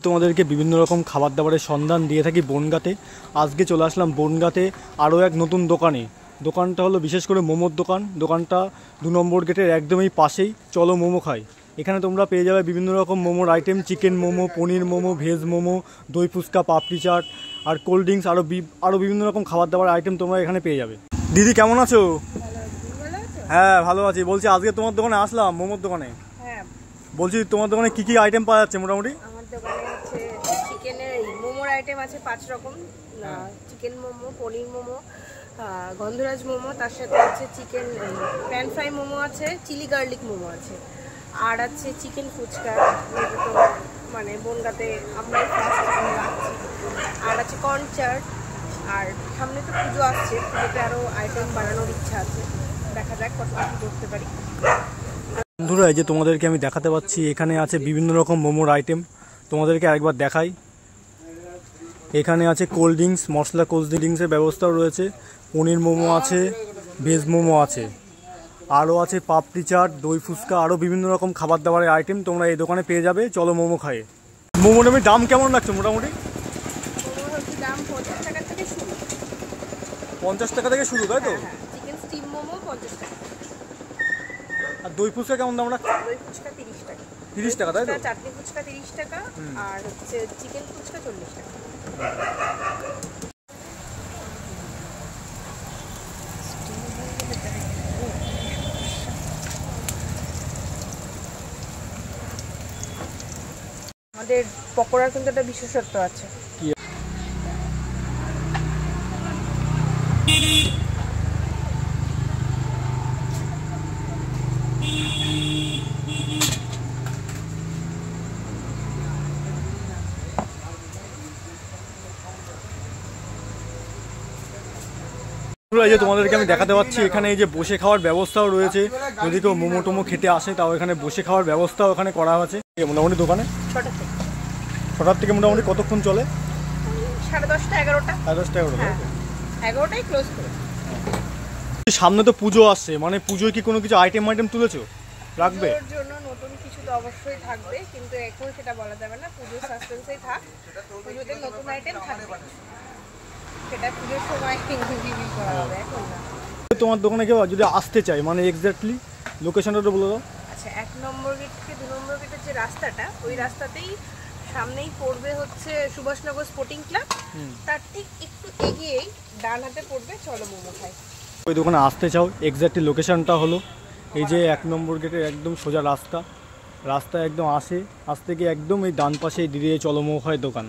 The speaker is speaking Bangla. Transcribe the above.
তোমাদেরকে বিভিন্ন রকম খাবার দাবারের সন্ধান দিয়ে থাকি বনগাঁতে। আজকে চলে আসলাম বনগাঁতে আরও এক নতুন দোকানে। দোকানটা হলো বিশেষ করে মোমোর দোকান। দোকানটা 2 নম্বর গেটের একদমই পাশেই। চলো মোমো খাই। এখানে তোমরা পেয়ে যাবে বিভিন্ন রকম মোমোর আইটেম, চিকেন মোমো, পনির মোমো, ভেজ মোমো, দই ফুচকা, পাপড়ি চাট আর কোল্ড ড্রিঙ্কস, আরও বিভিন্ন রকম খাবার দাবার আইটেম তোমরা এখানে পেয়ে যাবে। দিদি কেমন আছো? হ্যাঁ ভালো আছি। বলছি আজকে তোমার দোকানে আসলাম, মোমোর দোকানে। হ্যাঁ বলছি তোমার দোকানে কি কি আইটেম পাওয়া যাচ্ছে মোটামুটি? আমার দোকানে হচ্ছে চিকেনের মোমোর আইটেম আছে 5 রকম। চিকেন মোমো, পনির মোমো, গন্ধরাজ মোমো, তার সাথে আছে চিকেন প্যান ফ্রাই মোমো আছে, চিলি গার্লিক মোমো আছে, আর আছে চিকেন ফুচকা, যেটা তো মানে বনগাঁতে আমরাই ফার্স্ট রাখছি, আর আছে কর্ন চাট। আর সামনে তো পুজো আসছে, পুজোতে আরও আইটেম বানানোর ইচ্ছা আছে, দেখা যাক কত কিছু করতে পারি। বন্ধুরা, এই যে তোমাদেরকে আমি দেখাতে পাচ্ছি এখানে আছে বিভিন্ন রকম মোমোর আইটেম। তোমাদেরকে আরেকবার দেখাই। এখানে আছে কোল্ড ড্রিঙ্কস, মশলা কোল্ড ড্রিঙ্কসের ব্যবস্থাও রয়েছে, পনির মোমো আছে, ভেজ মোমো আছে, আরও আছে পাপড়ি চাট, দই ফুচকা, আরও বিভিন্ন রকম খাবার দাবারের আইটেম তোমরা এই দোকানে পেয়ে যাবে। চলো মোমো খাই। মোমোর দাম কেমন লাগছে মোটামুটি? দাম 50 টাকা থেকে শুরু। 50 টাকা থেকে শুরু, তাই তো? চিকেন স্টিম মোমো 50 টাকা। আর দই ফুচকা কেমন দাম রাখছে? দই ফুচকা 30 টাকা। 30 টাকা, তাই তো? চাটনি ফুচকা 30 টাকা, আর হচ্ছে চিকেন ফুচকা 40 টাকা। আমাদের পকোড়ার কিন্তু একটা বিশেষত্ব আছে। এই যে তোমাদেরকে আমি দেখাতে পাচ্ছি এখানে এই যে বসে খাওয়ার ব্যবস্থাও রয়েছে। যদি কেউ মোমো টোমো খেতে আসে তাও এখানে বসে খাওয়ার ব্যবস্থাও এখানে করা আছে। মোটামুটি দোকানে 6টার থেকে মোটামুটি কতক্ষণ চলে? 10:30 11টা। 10:30 11টায় ক্লোজ করে। সামনে তো পুজো আসছে, মানে পুজোয় কি কোনো কিছু আইটেম তুলেছো রাখবে? পুজোর জন্য নতুন কিছু তো অবশ্যই থাকবে, কিন্তু এখন সেটা বলা যাবে না। পুজোর সাসপেন্সেই থাক, পুজোতে নতুন আইটেম থাকবে, সেটা পুজোর সময় রিভিল করা হবে, এখন না। তোমার দোকানে কেউ যদি আসতে চায়, মানে এক্স্যাক্টলি লোকেশনটা বলে দাও। আচ্ছা, 1 নম্বর গেট থেকে 2 নম্বর গেটের যে রাস্তাটা, ওই রাস্তাতেই সামনেই পড়বে হচ্ছে সুভাষনগর স্পোর্টিং ক্লাব। তার ঠিক একটু এগিয়েই ডান হাতে পড়বে চলো মোমো খাই। ওই দোকানে আসতে চাও, এক্স্যাক্টলি লোকেশনটা হলো এই যে 1 নম্বর গেটের একদম সোজা রাস্তা একদম আসতে গিয়ে একদম এই ডান পাশে দিয়ে চলো মোমো খাই দোকান।